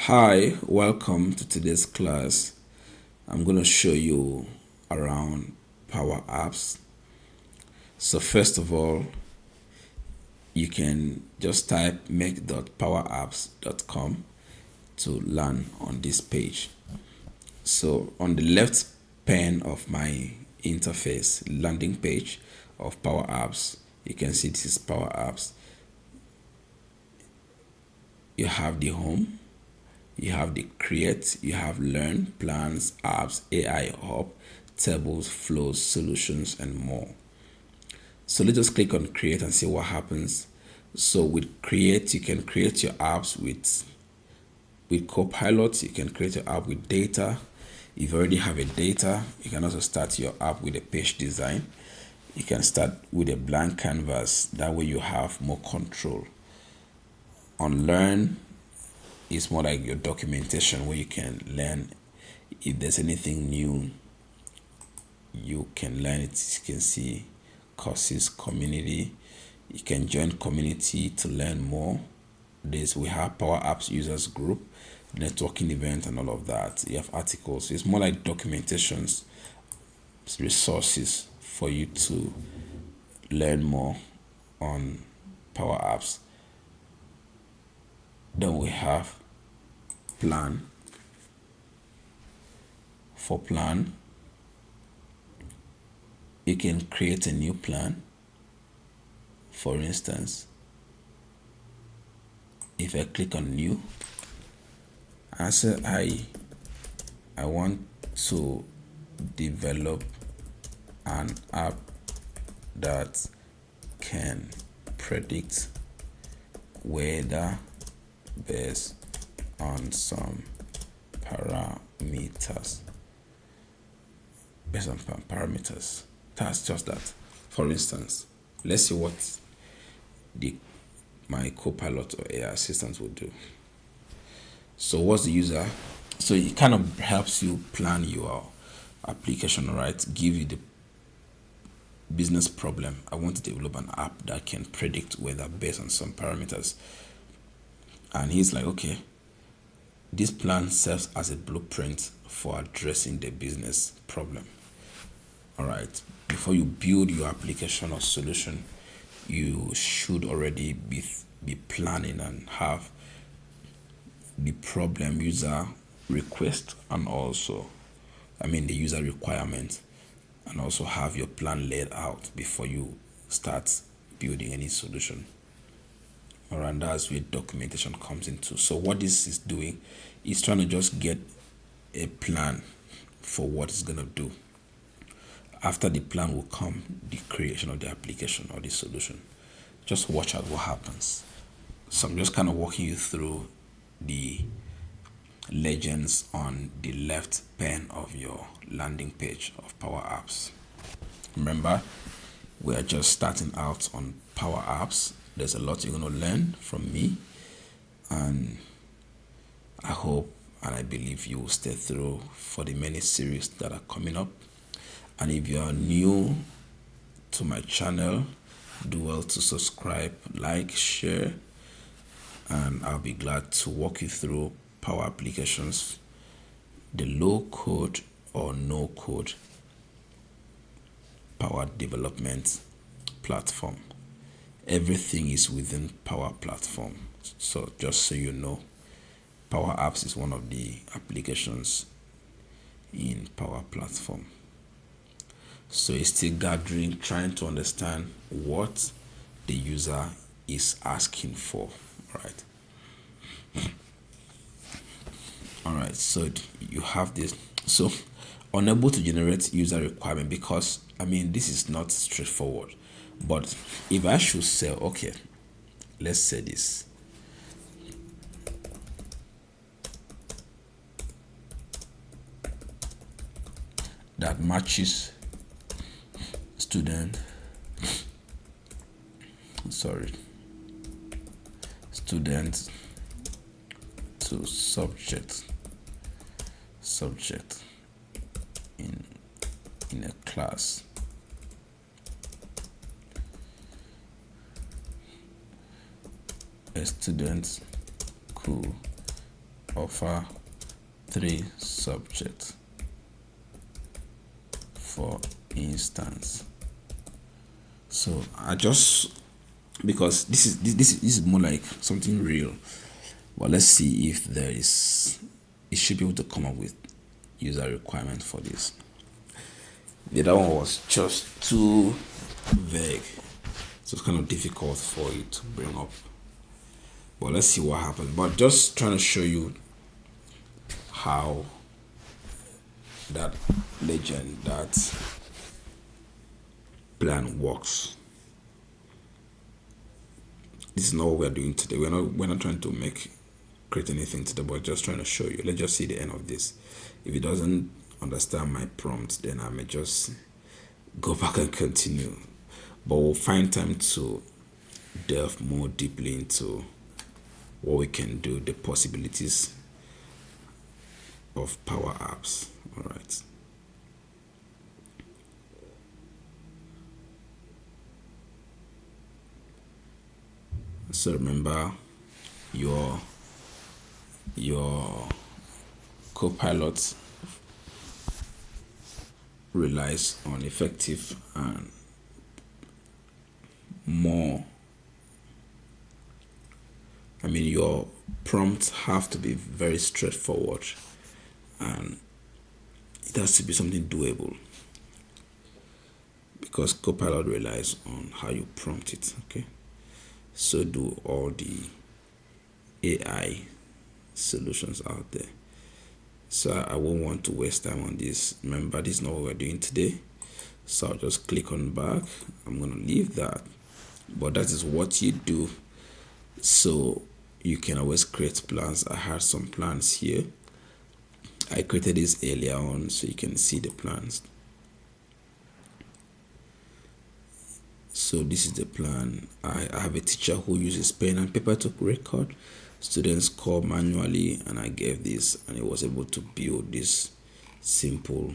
Hi, welcome to today's class. I'm going to show you around Power Apps. So first of all, you can just type make.powerapps.com to learn on this page. So on the left pane of my interface landing page of Power Apps, you can see this is Power Apps. You have the home, you have the create, you have learn, plans, apps, AI hub, tables, flows, solutions, and more. So let's just click on create and see what happens. So with create, you can create your apps with Copilot. You can create your app with data. If you already have a data, you can also start your app with a page design. You can start with a blank canvas. That way you have more control. On learn, it's more like your documentation where you can learn if there's anything new. You can learn it. You can see courses, community. You can join community to learn more. We have Power Apps users group, networking event, and all of that. You have articles. It's more like documentations, resources for you to learn more on Power Apps. Then we have plan. For plan, you can create a new plan. For instance, if I click on new, I say I want to develop an app that can predict weather based on some parameters. That's just that. For instance, let's see what my Copilot or AI assistant will do. So what's the user? So it kind of helps you plan your application, right? Give you the business problem. I want to develop an app that can predict weather based on some parameters. And he's like, okay, this plan serves as a blueprint for addressing the business problem. All right. Before you build your application or solution, you should already be planning and have the problem user request and also, the user requirement, and also have your plan laid out before you start building any solution. All right, and that's where documentation comes into. So what this is doing is trying to just get a plan for what it's going to do. After the plan will come the creation of the application or the solution. Just watch out what happens. So I'm just kind of walking you through the legends on the left pane of your landing page of Power Apps. Remember, we are just starting out on Power Apps. There's a lot you're going to learn from me, and I hope and I believe you will stay through for the many series that are coming up. And if you are new to my channel, do well to subscribe, like, share, and I'll be glad to walk you through Power Applications, the low code or no code Power Development platform. Everything is within Power Platform. So just so you know, Power Apps is one of the applications in Power Platform. So it's still gathering, trying to understand what the user is asking for, right? All right, so you have this. So unable to generate user requirement because, this is not straightforward. But if I should say, okay, let's say this. That matches student to subject in a class. A student could offer 3 subjects, for instance. So I just, because this is more like something real, but let's see if there is, it should be able to come up with user requirement for this. The other one was just too vague, so it's kind of difficult for it to bring up. But let's see what happens. But just trying to show you how that legend, that plan works. This is not what we're doing today. We're not trying to create anything today, but just trying to show you. Let's just see the end of this. If it doesn't understand my prompt, then I may just go back and continue. But we'll find time to delve more deeply into what we can do, the possibilities of Power Apps. All right. So remember, your Copilot relies on effective and more. Your prompts have to be very straightforward, and it has to be something doable, because Copilot relies on how you prompt it. Okay, so do all the AI solutions out there. So I won't want to waste time on this. Remember, this is not what we're doing today. So I'll just click on back. I'm going to leave that. But that is what you do. So you can always create plans. I had some plans here. I created this earlier on, so you can see the plans. So this is the plan. I have a teacher who uses pen and paper to record. Students score manually, and I gave this, and it was able to build this simple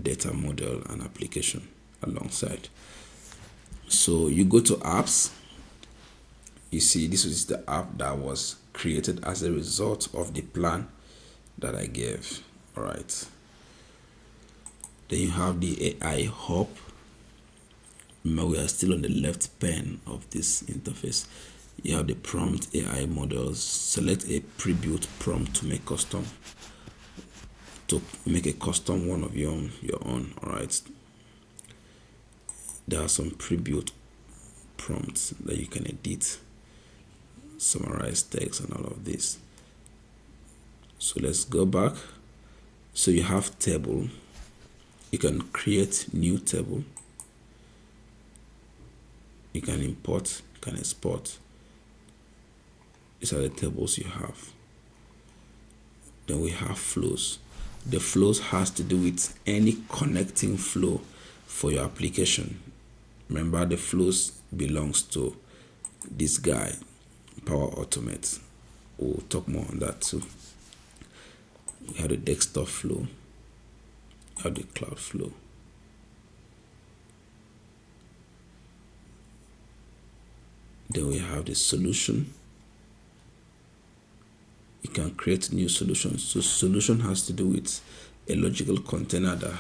data model and application alongside. So you go to apps. You see, this is the app that was created as a result of the plan that I gave. All right. Then you have the AI hub. Remember, we are still on the left pane of this interface. You have the prompt AI models. Select a pre-built prompt to make a custom one of your own. All right. There are some pre-built prompts that you can edit, summarize text, and all of this. So let's go back. So you have table. You can create new table. You can import, you can export. These are the tables you have. Then we have flows. The flows has to do with any connecting flow for your application. Remember, the flows belongs to this guy, Power Automate. We'll talk more on that too. We have the desktop flow. We have the cloud flow. Then we have the solution. You can create new solutions. So solution has to do with a logical container that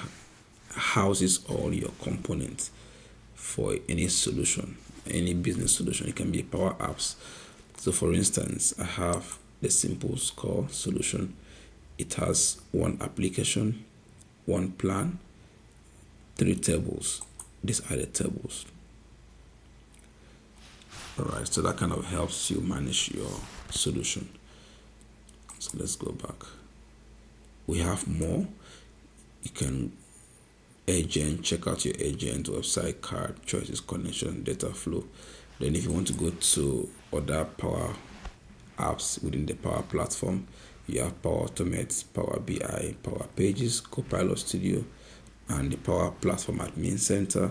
houses all your components for any solution, any business solution. It can be Power Apps. So for instance, I have the simple score solution. It has one application, one plan, 3 tables. These are the tables. All right, so that kind of helps you manage your solution. So let's go back. We have more. You can agent, check out your agent, website, card, choices, connection, data flow. Then if you want to go to other Power Apps within the Power Platform, you have Power Automate, Power BI, Power Pages, Copilot Studio, and the Power Platform Admin Center.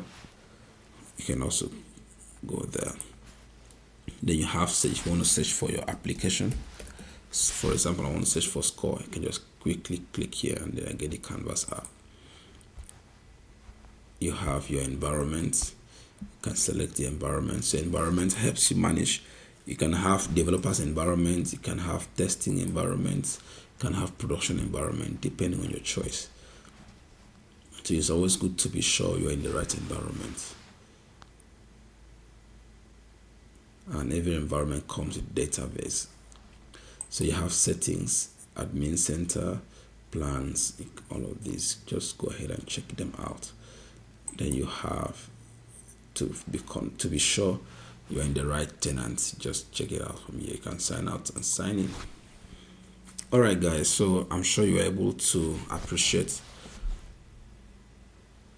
You can also go there. Then you have search. If you want to search for your application, for example, I want to search for score, I can just quickly click here and then I get the canvas app. You have your environment. You can select the environment. So environment helps you manage You can have developers environments, you can have testing environments, you can have production environment, depending on your choice. So it's always good to be sure you're in the right environment. And every environment comes with database. So you have settings, admin center, plans, all of these. Just go ahead and check them out. Then you have to be sure you're in the right tenant. Just check it out from here. You can sign out and sign in. All right, guys. So I'm sure you're able to appreciate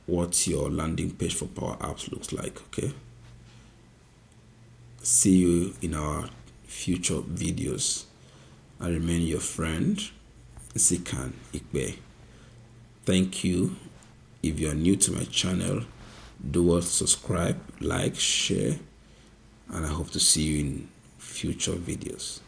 what your landing page for Power Apps looks like. Okay. See you in our future videos. I remain your friend, Sikan Ikbe. Thank you. If you're new to my channel, do subscribe, like, share, and I hope to see you in future videos.